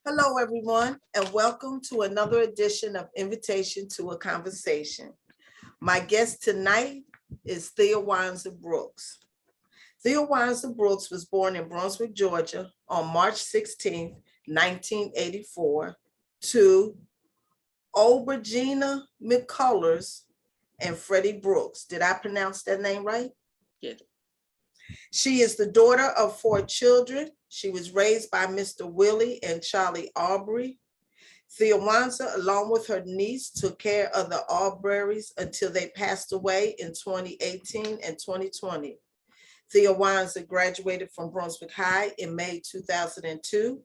Hello, everyone, and welcome to another edition of Invitation to a Conversation. My guest tonight is Theawanza Brooks. Theawanza Brooks was born in Brunswick, Georgia on March 16, 1984, to Aubergina McCullers and Freddie Brooks. Did I pronounce that name right? Yes. She is the daughter of 4 children. She was raised by Mr. Willie and Charlie Aubrey. Theawanza, along with her niece, took care of the Aubrey's until they passed away in 2018 and 2020. Theawanza graduated from Brunswick High in May 2002.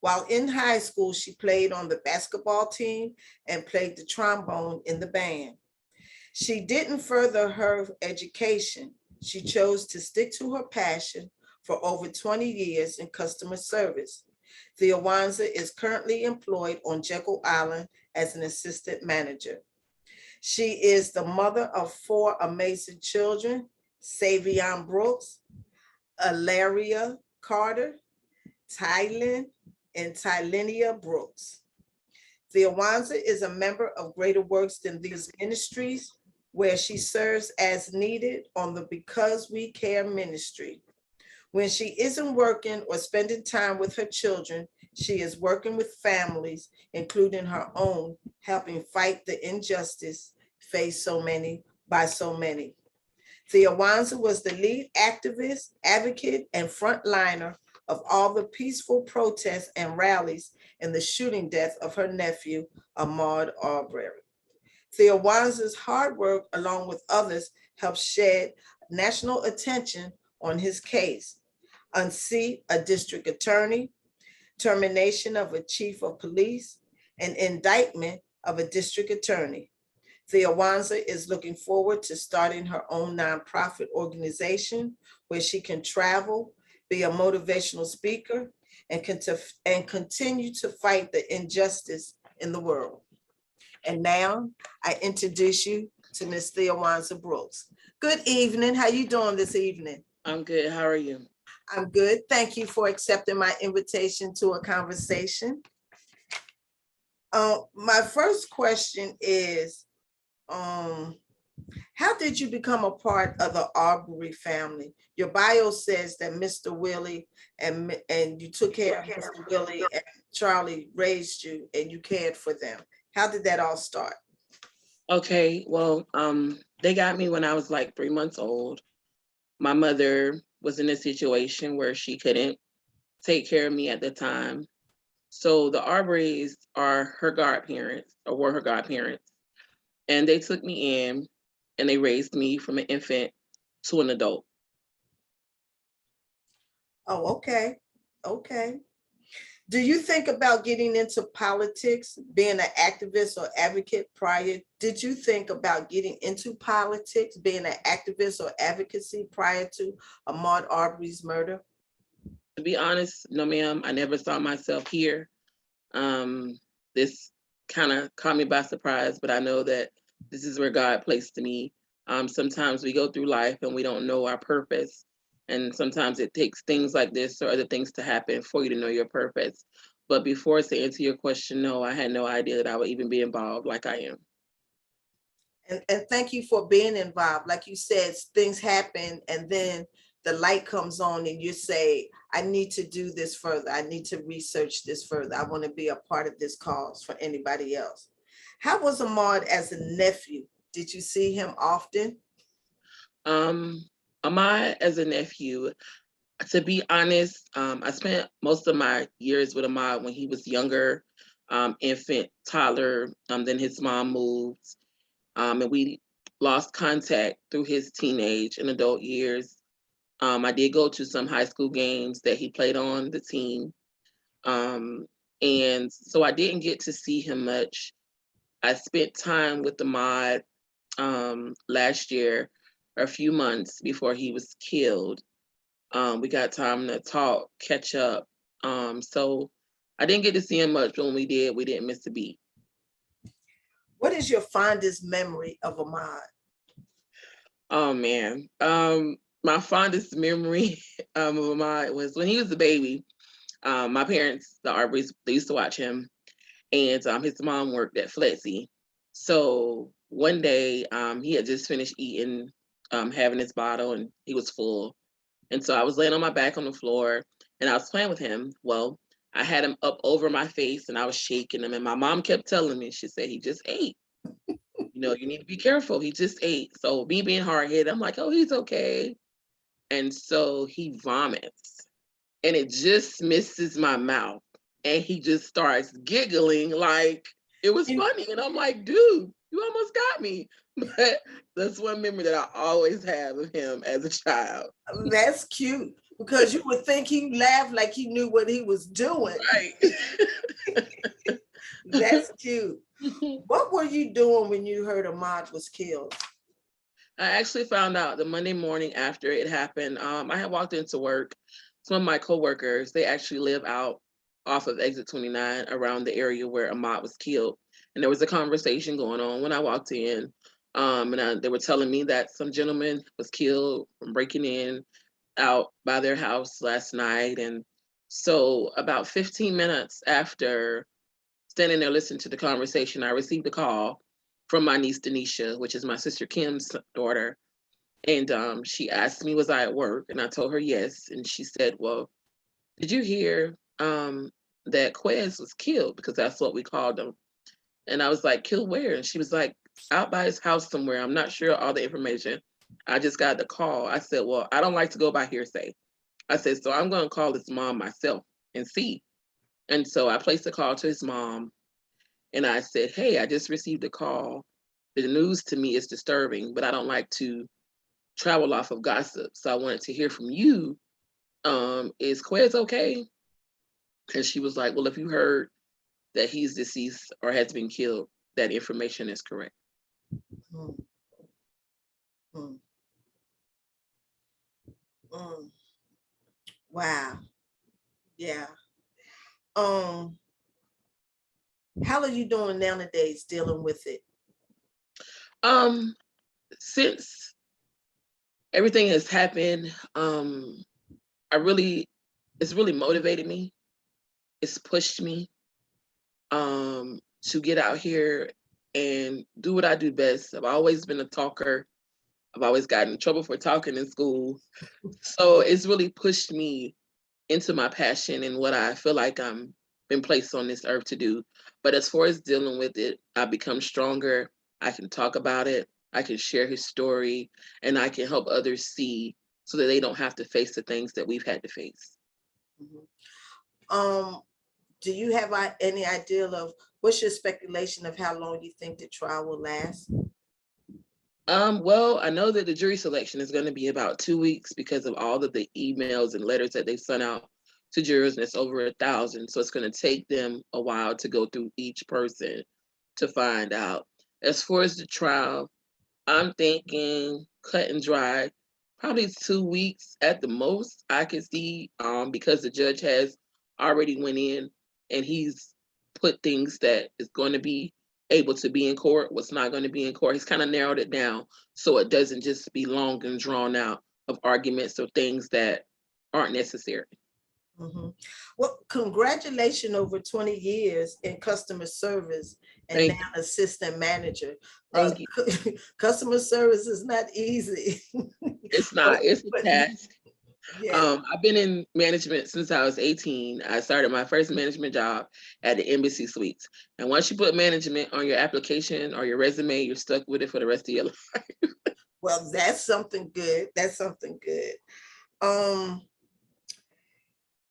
While in high school, she played on the basketball team and played the trombone in the band. She didn't further her education. She chose to stick to her passion for over 20 years in customer service. Theawanza is currently employed on Jekyll Island as an assistant manager. She is the mother of 4 amazing children, Savion Brooks, Alaria Carter, Tylin, and Tylinia Brooks. Theawanza is a member of Greater Works Than These Ministries, where she serves as needed on the Because We Care ministry. When she isn't working or spending time with her children, she is working with families, including her own, helping fight the injustice faced by so many. Theawanza was the lead activist, advocate, and frontliner of all the peaceful protests and rallies in the shooting death of her nephew, Ahmaud Arbery. Theawanza's hard work, along with others, helped shed national attention on his case, unseat a district attorney, termination of a chief of police, and indictment of a district attorney. Theawanza is looking forward to starting her own nonprofit organization where she can travel, be a motivational speaker, and continue to fight the injustice in the world. And now I introduce you to Ms. Theawanza Brooks. Good evening. How you doing this evening? I'm good. How are you? I'm good. Thank you for accepting my invitation to a conversation. My first question is, how did you become a part of the Arbery family? Your bio says that Mr. Willie and you took care of Mr. Willie and Charlie raised you and you cared for them. How did that all start? Okay, well, they got me when I was like 3 months old. My mother was in a situation where she couldn't take care of me at the time. So the Arbery's are her godparents, or were her godparents. And they took me in and they raised me from an infant to an adult. Oh, okay. Okay. Do you think about getting into politics, being an activist or advocate prior? Did you think about getting into politics, being an activist or advocacy prior to Ahmaud Arbery's murder? To be honest, no, ma'am, I never saw myself here. This kind of caught me by surprise, but I know that this is where God placed me. Sometimes we go through life and we don't know our purpose. And sometimes it takes things like this or other things to happen for you to know your purpose. But before to answer your question, no, I had no idea that I would even be involved like I am. And thank you for being involved. Like you said, things happen and then the light comes on and you say, I need to do this further. I need to research this further. I want to be a part of this cause for anybody else. How was Ahmaud as a nephew? Did you see him often? Ahmaud as a nephew, to be honest, I spent most of my years with Ahmaud when he was younger, infant, toddler. Then his mom moved, and we lost contact through his teenage and adult years. I did go to some high school games that he played on the team. And so I didn't get to see him much. I spent time with Ahmaud last year, or a few months before he was killed. We got time to talk, catch up. So I didn't get to see him much, but when we didn't miss a beat. What is your fondest memory of Ahmaud? Oh man. My fondest memory of Ahmaud was when he was a baby. My parents, the Arbors, they used to watch him, and his mom worked at Flexi. So one day, he had just finished eating, having his bottle, and he was full. And so I was laying on my back on the floor, and I was playing with him. Well, I had him up over my face, and I was shaking him. And my mom kept telling me, she said, he just ate. You need to be careful. He just ate. So me being hard headed, I'm like, oh, he's okay. And so he vomits, and it just misses my mouth, and he just starts giggling like it was You- funny. And I'm like, dude, you almost got me. But that's one memory that I always have of him as a child. That's cute because you would think he laughed like he knew what he was doing. Right. That's cute. What were you doing when you heard Ahmaud was killed? I actually found out the Monday morning after it happened. I had walked into work. Some of my coworkers, they actually live out off of exit 29 around the area where Ahmaud was killed. And there was a conversation going on when I walked in. They were telling me that some gentleman was killed from breaking in out by their house last night. And so about 15 minutes after standing there listening to the conversation, I received a call from my niece Denisha, which is my sister Kim's daughter. And she asked me, was I at work? And I told her yes. And she said, well, did you hear that Quez was killed? Because that's what we called him. And I was like, killed where? And she was like, out by his house somewhere. I'm not sure all the information. I just got the call. I said, well, I don't like to go by hearsay. I said, so I'm going to call his mom myself and see. And so I placed a call to his mom, and I said, hey, I just received a call. The news to me is disturbing, but I don't like to travel off of gossip. So I wanted to hear from you. Is Quez okay? And she was like, well, if you heard that he's deceased or has been killed, that information is correct. Mm, mm, mm. Wow. Yeah. Um, how are you doing nowadays dealing with it? Um, since everything has happened, it's really motivated me. It's pushed me to get out here and do what I do best. I've always been a talker. I've always gotten in trouble for talking in school. So it's really pushed me into my passion and what I feel like I'm been placed on this earth to do. But as far as dealing with it, I've become stronger. I can talk about it. I can share his story, and I can help others see so that they don't have to face the things that we've had to face. Mhm. Um, do you have any idea of what's your speculation of how long you think the trial will last? Well, I know that the jury selection is going to be about 2 weeks because of all of the emails and letters that they sent out to jurors, and it's over 1,000. So it's going to take them a while to go through each person to find out. As far as the trial, I'm thinking cut and dry, probably 2 weeks at the most. I could see because the judge has already went in and he's put things that is going to be able to be in court, what's not going to be in court. He's kind of narrowed it down so it doesn't just be long and drawn out of arguments or things that aren't necessary. Mhm. Well, congratulations over 20 years in customer service and Thank now assistant manager. thank you. Customer service is not easy. It's but, not, it's a but task. yeah, I've been in management since I was 18. I started my first management job at the Embassy Suites. And once you put management on your application or your resume, you're stuck with it for the rest of your life. well, that's something good. That's something good. Um,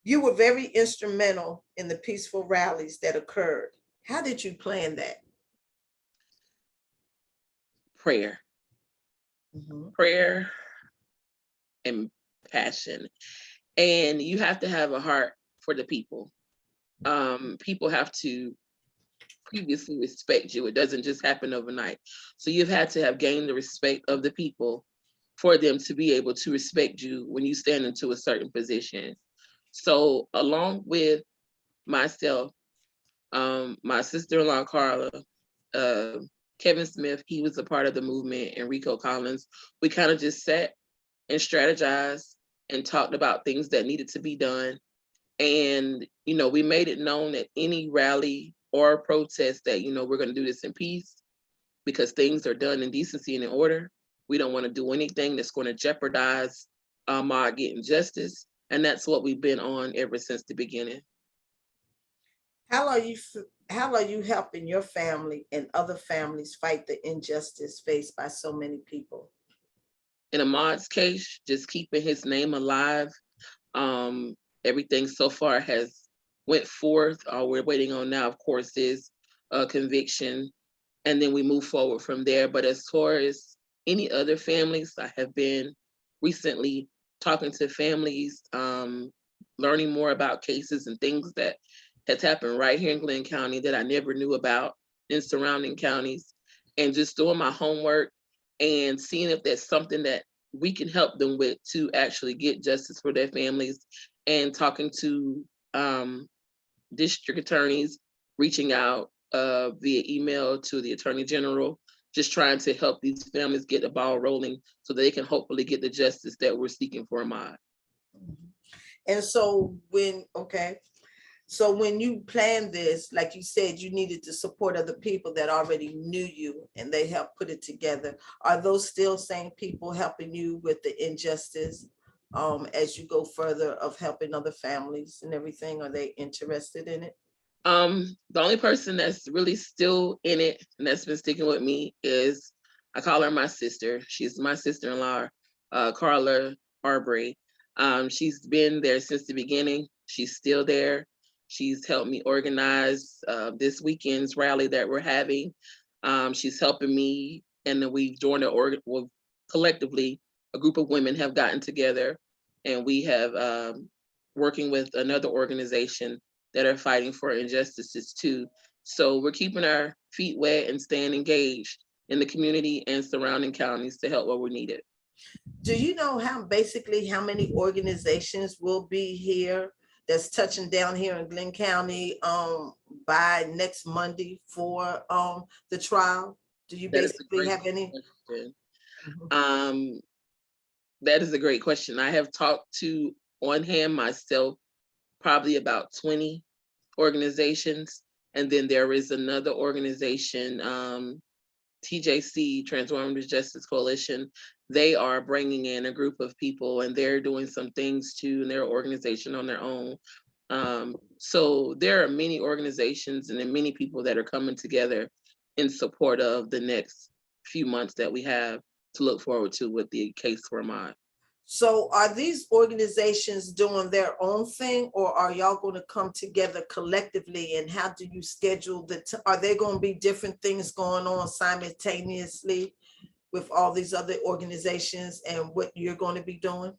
you were very instrumental in the peaceful rallies that occurred. How did you plan that? Prayer, Mhm. prayer and passion. And you have to have a heart for the people. People have to previously respect you. It doesn't just happen overnight. So you've had to have gained the respect of the people for them to be able to respect you when you stand into a certain position. So along with myself, my sister-in-law Carla, uh, Kevin Smith, he was a part of the movement, and Rico Collins, we kind of just sat and strategized and talked about things that needed to be done. And, we made it known that any rally or protest that, we're going to do this in peace because things are done in decency and in order. We don't want to do anything that's going to jeopardize Ahmaud getting justice. And that's what we've been on ever since the beginning. How are you helping your family and other families fight the injustice faced by so many people? In Ahmaud's case, just keeping his name alive. Everything so far has went forth. All we're waiting on now, of course, is a conviction, and then we move forward from there. But as far as any other families, I have been recently talking to families, learning more about cases and things that has happened right here in Glenn County that I never knew about in surrounding counties, and just doing my homework and seeing if there's something that we can help them with to actually get justice for their families, and talking to district attorneys, reaching out via email to the attorney general, just trying to help these families get the ball rolling so they can hopefully get the justice that we're seeking for Ahmaud. And so when you planned this, like you said, you needed the support of the people that already knew you and they helped put it together. Are those still same people helping you with the injustice as you go further of helping other families and everything? Are they interested in it? The only person that's really still in it and that's been sticking with me is, I call her my sister. She's my sister-in-law, Carla Arbery. She's been there since the beginning. She's still there. She's helped me organize this weekend's rally that we're having. She's helping me, and then we've joined collectively, a group of women have gotten together, and we have working with another organization that are fighting for injustices too. So we're keeping our feet wet and staying engaged in the community and surrounding counties to help where we need it. Do you know how many organizations will be here that's touching down here in Glenn County by next Monday for the trial? Do you basically have any? That is a great question. I have talked to, on hand myself, probably about 20 organizations. And then there is another organization, TJC, Transformative Justice Coalition. They are bringing in a group of people, and they're doing some things too in their organization on their own. So there are many organizations and then many people that are coming together in support of the next few months that we have to look forward to with the case for Ahmaud. So are these organizations doing their own thing, or are y'all going to come together collectively? And how do you schedule are there going to be different things going on simultaneously with all these other organizations and what you're going to be doing?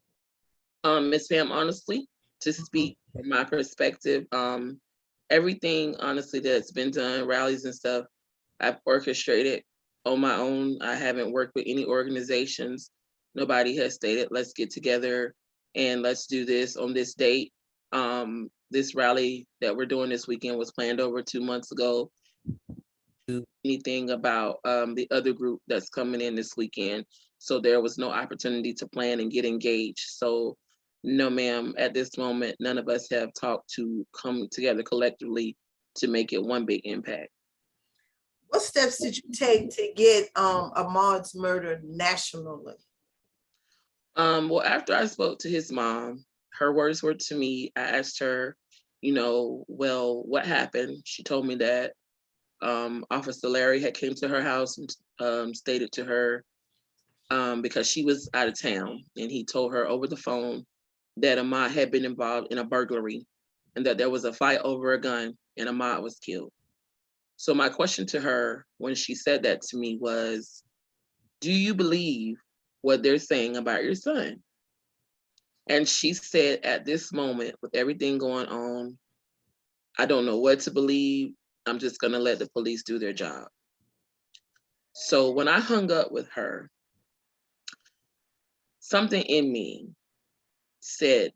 Ms. Pam, honestly, to speak from my perspective, everything honestly that's been done, rallies and stuff, I've orchestrated on my own. I haven't worked with any organizations. Nobody has stated, let's get together and let's do this on this date. This rally that we're doing this weekend was planned over 2 months ago. Anything about the other group that's coming in this weekend. So there was no opportunity to plan and get engaged. So no, ma'am, at this moment, none of us have talked to come together collectively to make it one big impact. What steps did you take to get Ahmaud's murder nationally? Well, after I spoke to his mom, her words were to me, I asked her, well, what happened? She told me that Officer Larry had came to her house and stated to her, because she was out of town, and he told her over the phone that Ahmaud had been involved in a burglary and that there was a fight over a gun and Ahmaud was killed. So my question to her when she said that to me was, do you believe what they're saying about your son? And she said, at this moment, with everything going on, I don't know what to believe. I'm just going to let the police do their job. So when I hung up with her, something in me said,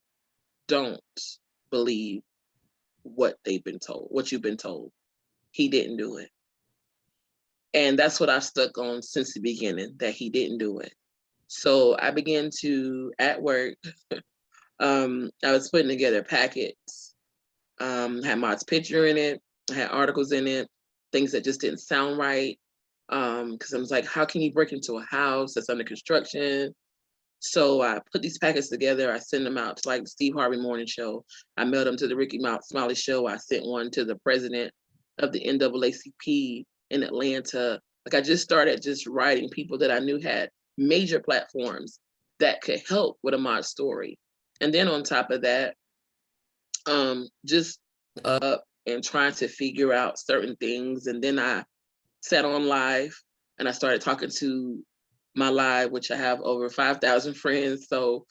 don't believe what they've been told, what you've been told. He didn't do it. And that's what I've stuck on since the beginning, that he didn't do it. So I began to, at work, I was putting together packets Had Maud's picture in it. I had articles in it, things that just didn't sound right. Because I was like, how can you break into a house that's under construction? So I put these packets together. I sent them out to like Steve Harvey Morning Show. I mailed them to the Ricky Smiley Show. I sent one to the president of the NAACP in Atlanta. Like I just started just writing people that I knew had major platforms that could help with Ahmaud's story. And then on top of that, just up and trying to figure out certain things. And then I sat on live and I started talking to my live, which I have over 5,000 friends. So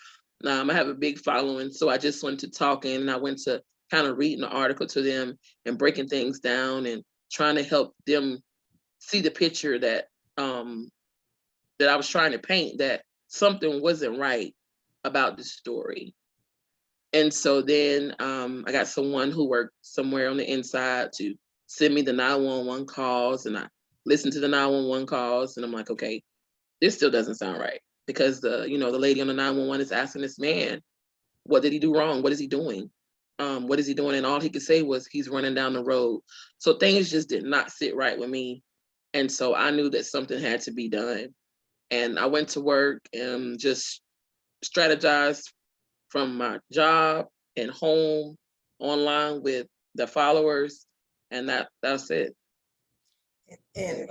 I have a big following. So I just went to talking and I went to kind of reading the article to them and breaking things down and trying to help them see the picture that that I was trying to paint, that something wasn't right about the story. And so then I got someone who worked somewhere on the inside to send me the 911 calls, and I listened to the 911 calls, and I'm like, okay, this still doesn't sound right, because the lady on the 911 is asking this man, what did he do wrong? What is he doing? What is he doing? And all he could say was he's running down the road. So things just did not sit right with me. And so I knew that something had to be done. And I went to work and just strategized from my job and home online with the followers. And that's it. And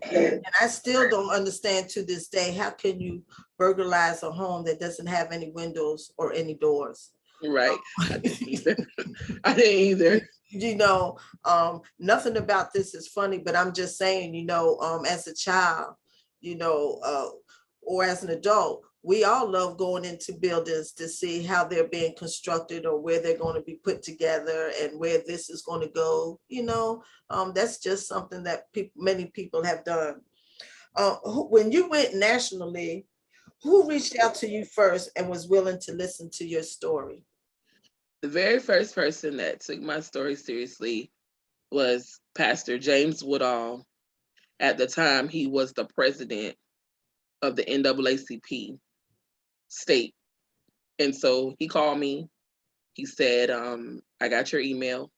I still don't understand to this day, how can you burglarize a home that doesn't have any windows or any doors? Right. I didn't either. I didn't either. Nothing about this is funny, but I'm just saying, as a child, or as an adult, we all love going into buildings to see how they're being constructed or where they're going to be put together and where this is going to go. That's just something that many people have done. When you went nationally, who reached out to you first and was willing to listen to your story? The very first person that took my story seriously was Pastor James Woodall. At the time, he was the president of the NAACP state. And so he called me. He said, I got your email.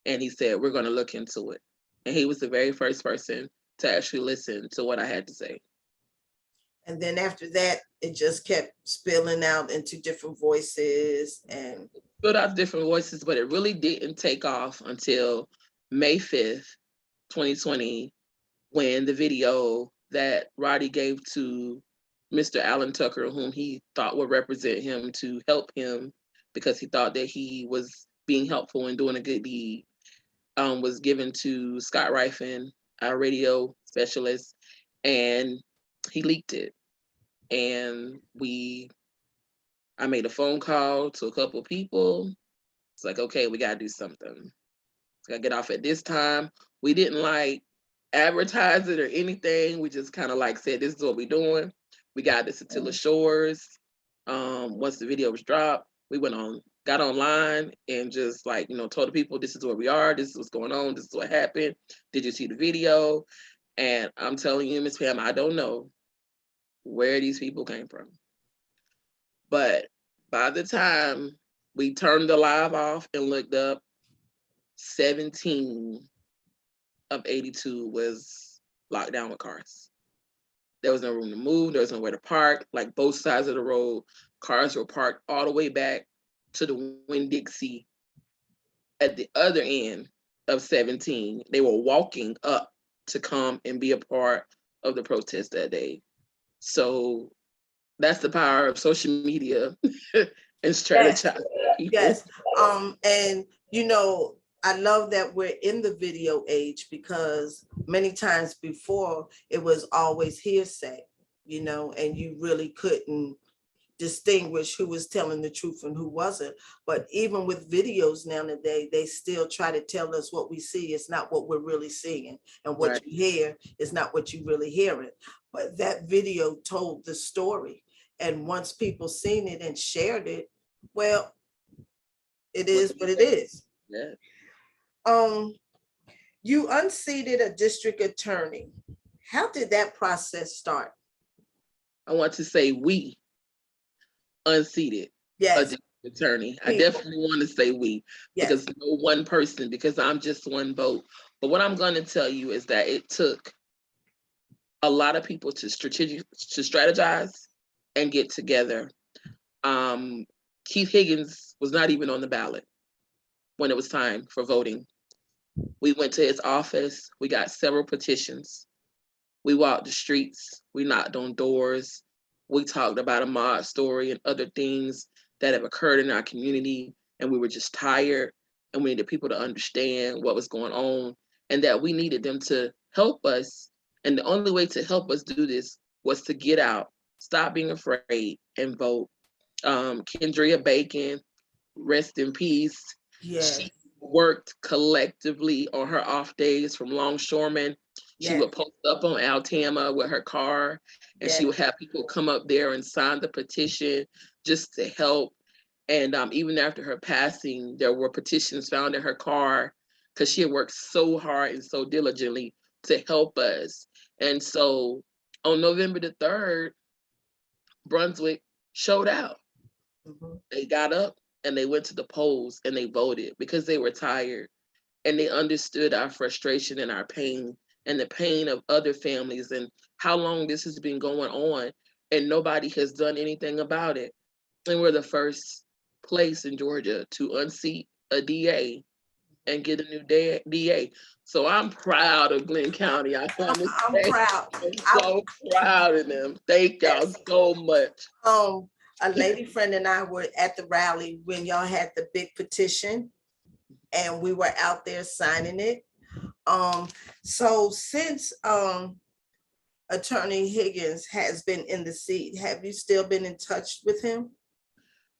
And he said, we're going to look into it. And he was the very first person to actually listen to what I had to say. And then after that, it just kept spilling out into different voices and spilled out different voices, but it really didn't take off until May 5th, 2020, when the video that Roddy gave to Mr. Alan Tucker, whom he thought would represent him to help him because he thought that he was being helpful and doing a good deed, was given to Scott Rifen, our radio specialist, and he leaked it. And I made a phone call to a couple of people. It's like, okay, we gotta do something. Gotta get off at this time. We didn't advertise it or anything. We just kind of said, this is what we're doing. We got this at Tilla Shores. Once the video was dropped, we got online and just told the people, this is where we are, this is what's going on, this is what happened. Did you see the video? And I'm telling you, Ms. Pam, I don't know where these people came from. But by the time we turned the live off and looked up, 17 of 82 was locked down with cars. There was no room to move. There was nowhere to park. Both sides of the road, cars were parked all the way back to the Winn-Dixie at the other end of 17. They were walking up to come and be a part of the protest that day. So that's the power of social media and strategizing. Yes. And I love that we're in the video age, because many times before it was always hearsay, and you really couldn't distinguish who was telling the truth and who wasn't. But even with videos nowadays, they still try to tell us what we see is not what we're really seeing, and what you hear is not what you really hearing. But that video told the story. And once people seen it and shared it, well, it is what it is. Yeah. You unseated a district attorney. How did that process start? I want to say we unseated a district attorney. I people. definitely want to say we, Yes. because no one person, because I'm just one vote. But what I'm going to tell you is that it took a lot of people to strategize and get together. Keith Higgins was not even on the ballot when it was time for voting. We went to his office. We got several petitions. We walked the streets. We knocked on doors. We talked about Ahmaud's story and other things that have occurred in our community. And we were just tired. And we needed people to understand what was going on and that we needed them to help us. And the only way to help us do this was to get out, stop being afraid, and vote. Kendria Bacon, rest in peace. Yes. She worked collectively on her off days from longshoremen. She Yes. would post up on Altama with her car, and she Yes. would have people come up there and sign the petition just to help. And even after her passing, there were petitions found in her car because she had worked so hard and so diligently to help us. And so on November the 3rd, Brunswick showed out. Mhm. They got up and they went to the polls and they voted because they were tired and they understood our frustration and our pain and the pain of other families and how long this has been going on and nobody has done anything about it. And we're the first place in Georgia to unseat a DA and get a new DA. So I'm proud of Glenn County. I want to I'm say proud. I'm I, so proud of them. Thank y'all yes. so much. A lady friend and I were at the rally when y'all had the big petition, and we were out there signing it. So since Attorney Higgins has been in the seat, have you still been in touch with him?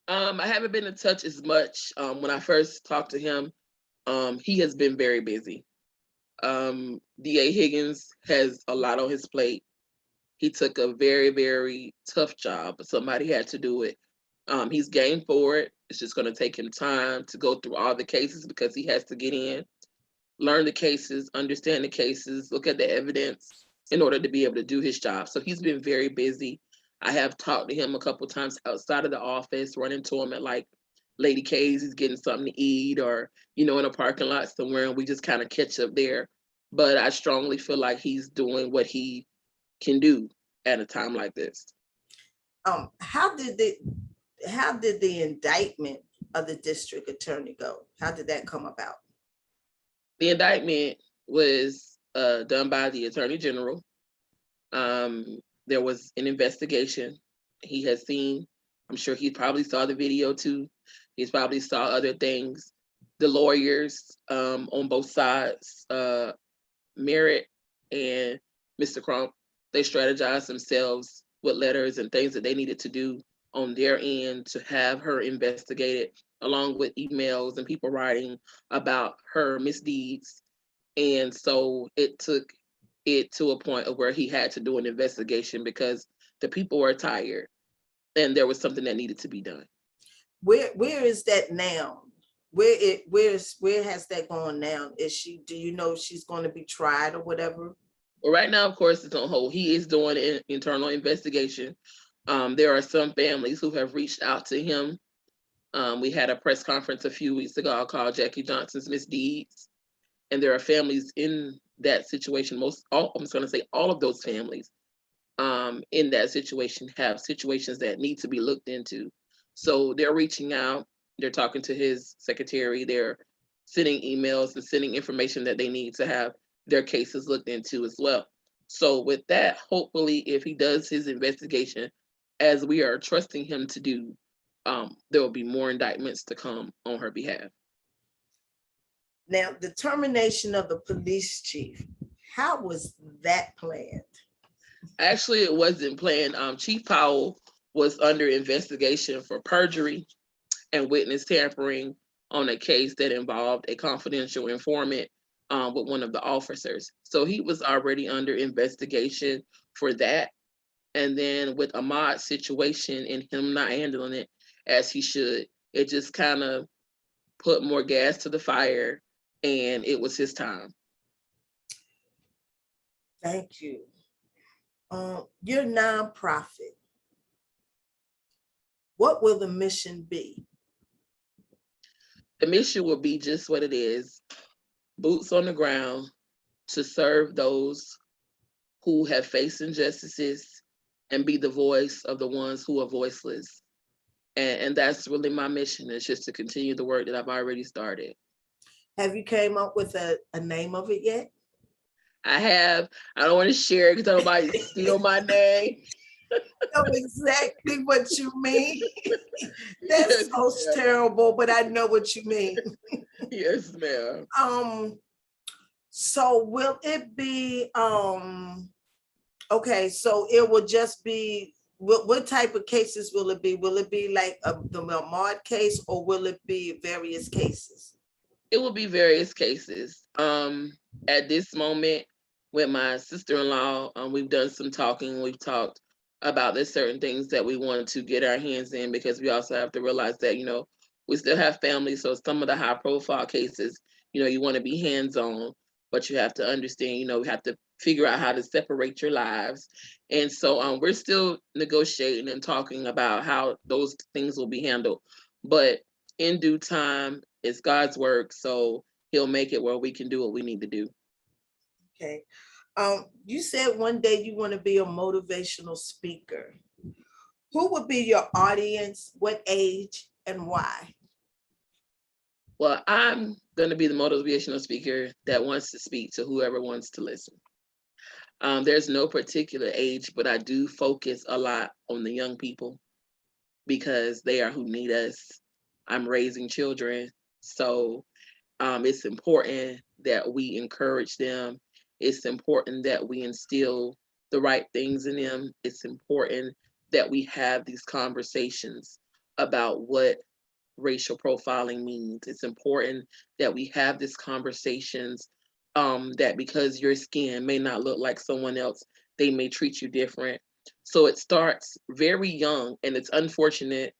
I haven't been in touch as much. When I first talked to him, he has been very busy. DA Higgins has a lot on his plate. He took a very, very tough job, but somebody had to do it. He's game for it. It's just going to take him time to go through all the cases because he has to get in, learn the cases, understand the cases, look at the evidence in order to be able to do his job. So he's been very busy. I have talked to him a couple times outside of the office, run into him at like Lady K's, he's getting something to eat, or, in a parking lot somewhere, and we just kind of catch up there. But I strongly feel like he's doing what he can do at a time like this. How did the indictment of the district attorney go? How did that come about? The indictment was done by the Attorney General. There was an investigation. He has seen, I'm sure he probably saw the video too. He's probably saw other things. The lawyers on both sides, Merritt and Mr. Crump, they strategized themselves with letters and things that they needed to do on their end to have her investigated, along with emails and people writing about her misdeeds. And so it took it to a point of where he had to do an investigation because the people were tired and there was something that needed to be done. Where is that now? Where has that gone now? Do you know if she's going to be tried or whatever? Well, right now, of course, it's on hold. He is doing an internal investigation. There are some families who have reached out to him. We had a press conference a few weeks ago called Jackie Johnson's Misdeeds. And there are families in that situation. I'm just going to say all of those families in that situation have situations that need to be looked into. So they're reaching out, they're talking to his secretary, they're sending emails and sending information that they need to have their cases looked into as well. So with that, hopefully, if he does his investigation, as we are trusting him to do, there will be more indictments to come on her behalf. Now, the termination of the police chief, how was that planned? Actually, it wasn't planned. Chief Powell was under investigation for perjury and witness tampering on a case that involved a confidential informant with one of the officers. So he was already under investigation for that. And then with Ahmaud's situation and him not handling it as he should, it just kind of put more gas to the fire, and it was his time. Thank you. Your nonprofit, what will the mission be? The mission will be just what it is, boots on the ground to serve those who have faced injustices and be the voice of the ones who are voiceless. And that's really my mission, is just to continue the work that I've already started. Have you came up with a name of it yet? I have. I don't want to share it because nobody steal my name. Know exactly what you mean. Yes, That's so ma'am. terrible, but I know what you mean. Yes, ma'am. So will it be okay, so it will just be what type of cases will it be? Will it be like the Ahmaud case, or will it be various cases? It will be various cases. At this moment, with my sister-in-law, we've done some talking. We've talked about there's certain things that we want to get our hands in, because we also have to realize that, we still have families. So some of the high profile cases, you want to be hands-on, but you have to understand, we have to figure out how to separate your lives. And so we're still negotiating and talking about how those things will be handled. But in due time, it's God's work, so He'll make it where we can do what we need to do. Okay. You said one day you want to be a motivational speaker. Who would be your audience? What age and why? Well, I'm going to be the motivational speaker that wants to speak to whoever wants to listen. There's no particular age, but I do focus a lot on the young people because they are who need us. I'm raising children, so it's important that we encourage them. It's important that we instill the right things in them. It's important that we have these conversations about what racial profiling means. It's important that we have these conversations, that because your skin may not look like someone else, they may treat you different. So it starts very young, and it's unfortunate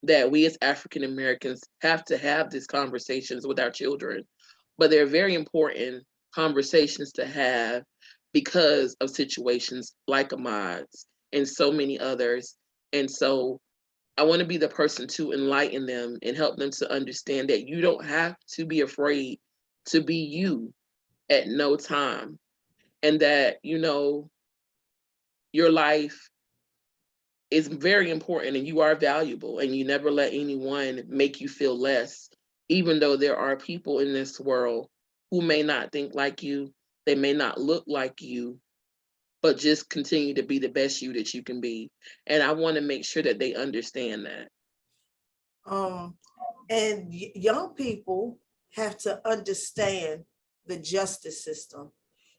that we as African Americans have to have these conversations with our children, but they're very important conversations to have because of situations like Ahmaud's and so many others. And so I want to be the person to enlighten them and help them to understand that you don't have to be afraid to be you at no time, and that, your life is very important and you are valuable, and you never let anyone make you feel less, even though there are people in this world who may not think like you, they may not look like you, but just continue to be the best you that you can be. And I want to make sure that they understand that. Um, and young people have to understand the justice system,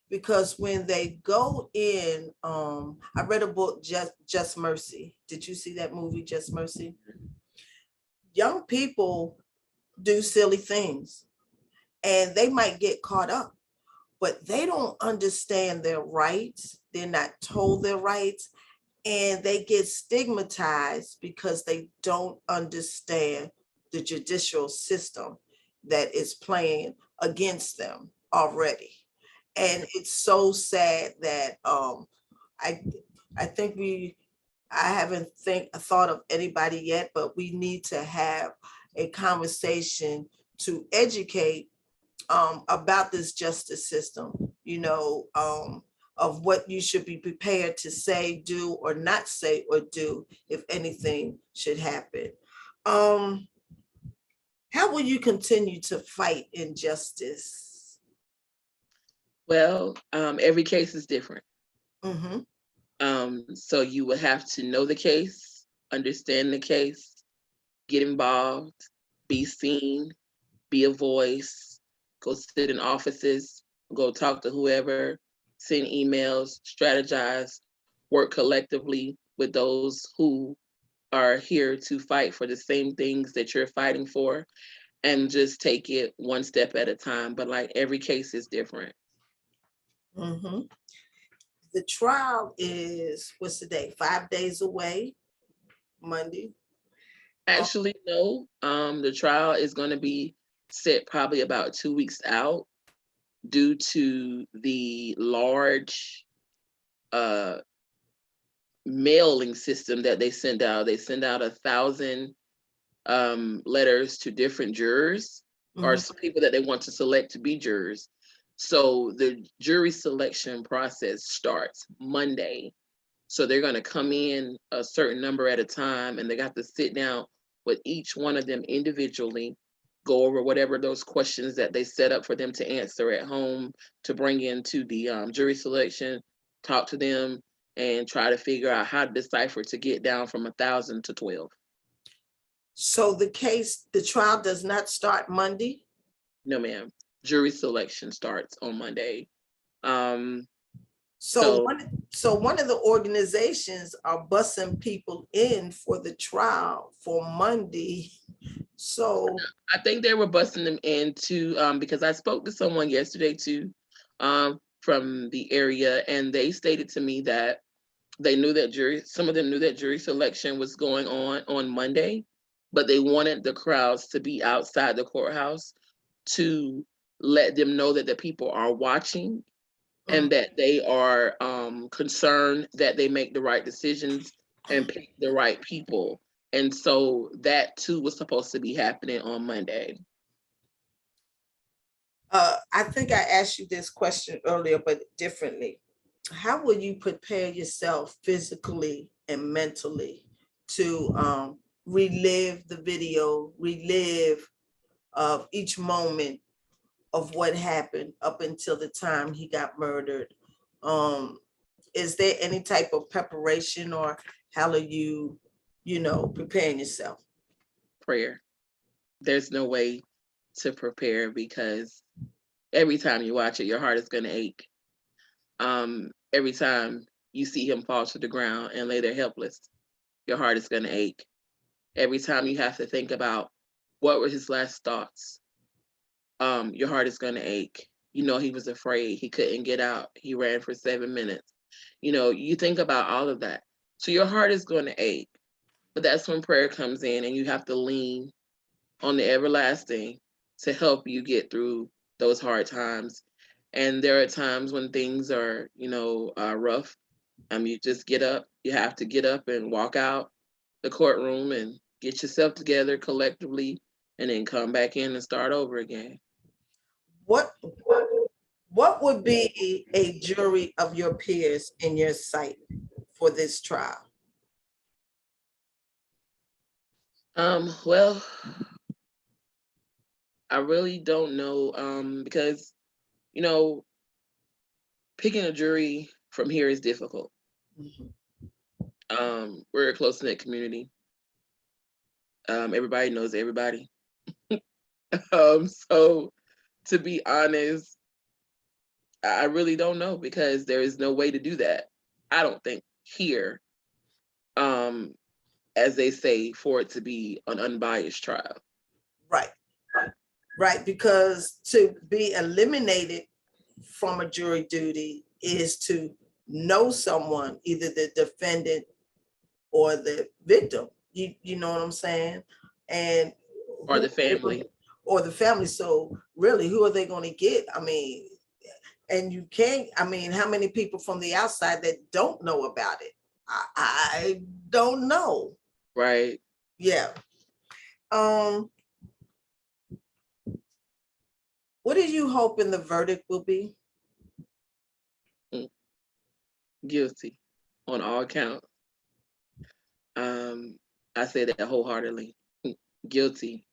because when they go in, I read a book, Just Mercy. Did you see that movie, Just Mercy? Young people do silly things and they might get caught up, but they don't understand their rights. They're not told their rights, and they get stigmatized because they don't understand the judicial system that is playing against them already. And it's so sad that I I think I haven't thought of anybody yet, but we need to have a conversation to educate about this justice system, of what you should be prepared to say, do, or not say or do if anything should happen. Um, how will you continue to fight injustice? Every case is different. Mm-hmm. So you will have to know the case, understand the case, get involved, be seen, be a voice, go sit in offices, go talk to whoever, send emails, strategize, work collectively with those who are here to fight for the same things that you're fighting for, and just take it one step at a time. But like every case is different. Mm-hmm. The trial is, what's the day? 5 days away, Monday. Actually, no. The trial is going to be set probably about 2 weeks out due to the large uh, mailing system that they send out. They send out 1,000 letters to different jurors or Mhm. people that they want to select to be jurors. So the jury selection process starts Monday. So they're going to come in a certain number at a time, and they got to sit down with each one of them individually, go over whatever those questions that they set up for them to answer at home, to bring into the jury selection, talk to them, and try to figure out how to decipher to get down from 1,000 to 12. So the trial does not start Monday? No, ma'am. Jury selection starts on Monday. Um, So so one of the organizations are bussing people in for the trial for Monday. So I think they were busting them in too, because I spoke to someone yesterday too, from the area, and they stated to me that they knew that some of them knew that jury selection was going on Monday, but they wanted the crowds to be outside the courthouse to let them know that the people are watching and that they are concerned that they make the right decisions and pick the right people. And so that too was supposed to be happening on Monday. I think I asked you this question earlier, but differently. How will you prepare yourself physically and mentally to relive the video, relive each moment of what happened up until the time he got murdered? Is there any type of preparation, or how are you, preparing yourself? Prayer. There's no way to prepare because every time you watch it, your heart is going to ache. Every time you see him fall to the ground and lay there helpless, your heart is going to ache. Every time you have to think about what were his last thoughts, your heart is going to ache. He was afraid. He couldn't get out. He ran for 7 minutes. You think about all of that. So your heart is going to ache. But that's when prayer comes in, and you have to lean on the everlasting to help you get through those hard times. And there are times when things are, rough. You just get up. You have to get up and walk out the courtroom and get yourself together collectively, and then come back in and start over again. What what would be a jury of your peers in your sight for this trial? Well, I really don't know, because, you know, picking a jury from here is difficult. Mhm. We're a close knit community. Everybody knows everybody. So to be honest, I really don't know because there is no way to do that. I don't think here, um, as they say, for it to be an unbiased trial. Right, right, because to be eliminated from a jury duty is to know someone, either the defendant or the victim. You know what I'm saying? And Or the family. or the family. So really, who are they going to get? I mean, and you can't. I mean, how many people from the outside that don't know about it? I don't know. Right. Yeah. Um. What are you hoping the verdict will be? Mm. Guilty on all counts. Um, I say that wholeheartedly. Guilty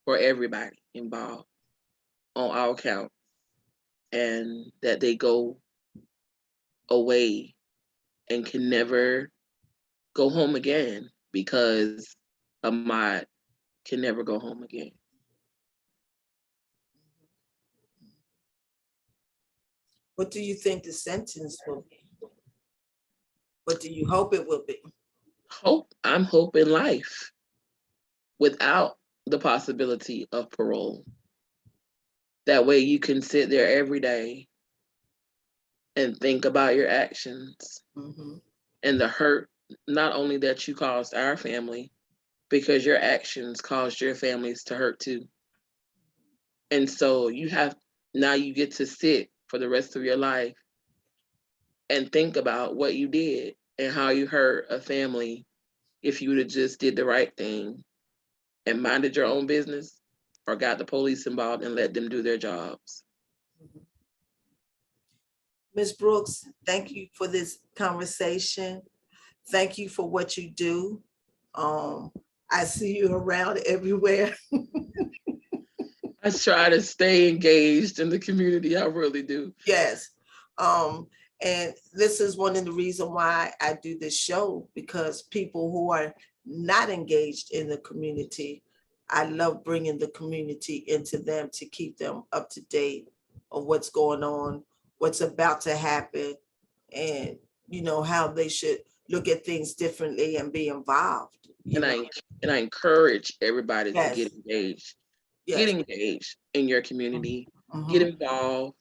for everybody involved on all counts, and that they go away and can never go home again because Ahmad can never go home again. What do you think the sentence will be? What do you hope it will be? I'm hoping life without the possibility of parole. That way you can sit there every day and think about your actions Mhm. and the hurt, not only that you caused our family, because your actions caused your families to hurt too. And so now you get to sit for the rest of your life and think about what you did and how you hurt a family if you would have just did the right thing and minded your own business, or got the police involved and let them do their jobs. Ms. Brooks, thank you for this conversation. Thank you for what you do. I see you around everywhere. I try to stay engaged in the community. I really do. Yes. And this is one of the reasons why I do this show, because people who are not engaged in the community, I love bringing the community into them to keep them up to date on what's going on, what's about to happen, and how they should look at things differently and be involved. And I encourage everybody to Yes. get engaged. Yes. Get engaged in your community. Mhm. Get involved.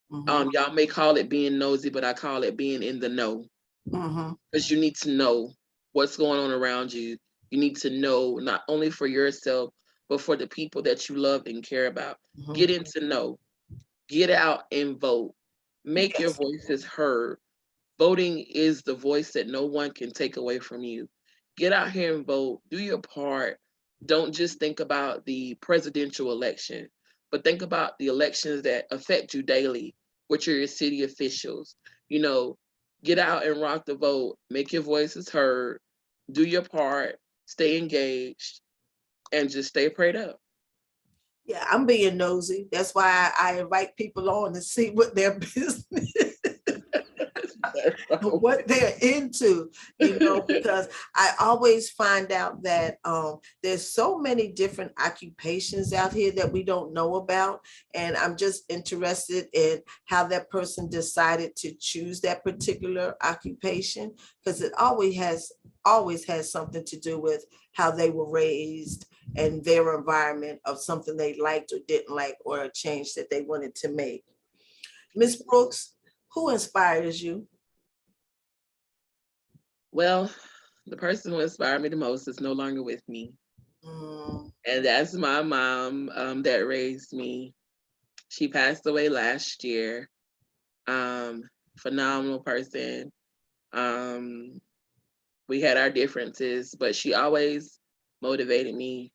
Y'all may call it being nosy, but I call it being in the know. Because you need to know what's going on around you. You need to know not only for yourself, but for the people that you love and care about. Get into know. Get out and vote. Make your voices heard. Voting is the voice that no one can take away from you. Get out here and vote. Do your part. Don't just think about the presidential election, but think about the elections that affect you daily, which are your city officials. Get out and rock the vote. Make your voices heard. Do your part. Stay engaged, and just stay prayed up. Yeah, I'm being nosy. That's why I invite people on to see what their business what they're into, because I always find out that there's so many different occupations out here that we don't know about. And I'm just interested in how that person decided to choose that particular occupation, because it always has something to do with how they were raised and their environment of something they liked or didn't like, or a change that they wanted to make. Ms. Brooks, who inspires you? Well, the person who inspired me the most is no longer with me. And that's my mom that raised me. She passed away last year. Phenomenal person. We had our differences, but she always motivated me.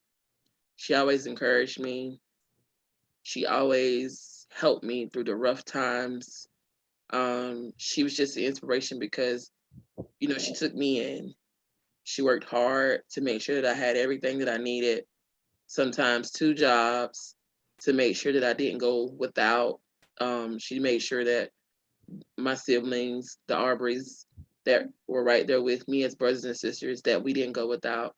She always encouraged me. She always helped me through the rough times. She was just an inspiration because, she took me in. She worked hard to make sure that I had everything that I needed, sometimes 2 jobs, to make sure that I didn't go without. She made sure that my siblings, the Aubreys that were right there with me as brothers and sisters, that we didn't go without.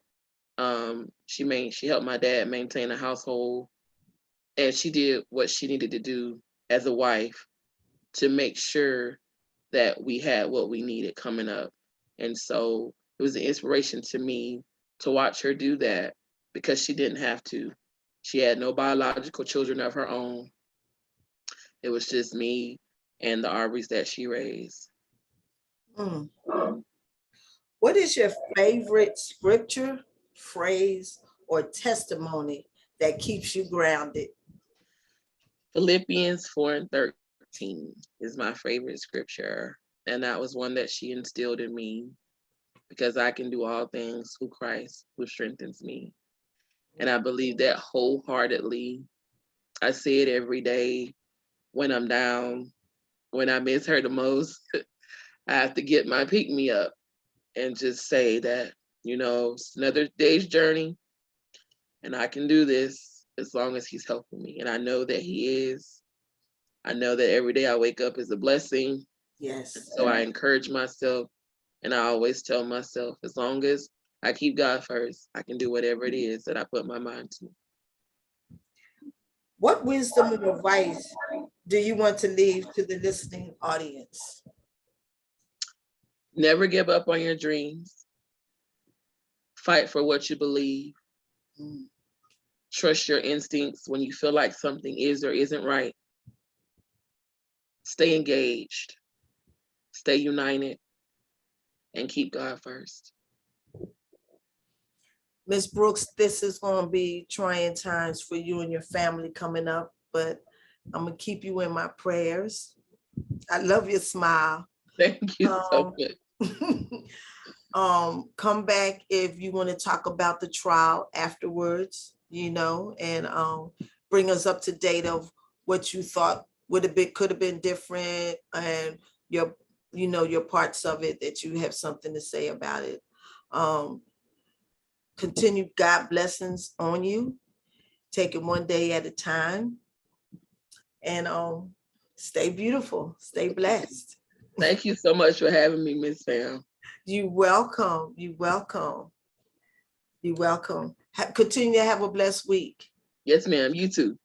She helped my dad maintain a household, and she did what she needed to do as a wife to make sure that we had what we needed coming up. And so it was an inspiration to me to watch her do that, because she didn't have to. She had no biological children of her own. It was just me and the Aubreys that she raised. What is your favorite scripture, phrase, or testimony that keeps you grounded? Philippians 4:13 is my favorite scripture. And that was one that she instilled in me, because I can do all things through Christ who strengthens me. And I believe that wholeheartedly. I say it every day when I'm down, when I miss her the most. I have to get my pick me up and just say that, it's another day's journey, and I can do this as long as he's helping me. And I know that he is. I know that every day I wake up is a blessing. Yes. And so I encourage myself, and I always tell myself, as long as I keep God first, I can do whatever it is that I put my mind to. What wisdom and advice do you want to leave to the listening audience? Never give up on your dreams. Fight for what you believe. Trust your instincts when you feel like something is or isn't right. Stay engaged. Stay united. And keep God first. Ms. Brooks, this is going to be trying times for you and your family coming up, but I'm going to keep you in my prayers. I love your smile. Thank you so much. Come back if you want to talk about the trial afterwards, you know, and bring us up to date of what you thought could have been different, and your, you know, your parts of it that you have something to say about it. Continue God blessings on you. Take it one day at a time, and stay beautiful, stay blessed. Thank you so much for having me, Miss Pam. You welcome. You welcome. You welcome. Continue to have a blessed week. Yes, ma'am. You too.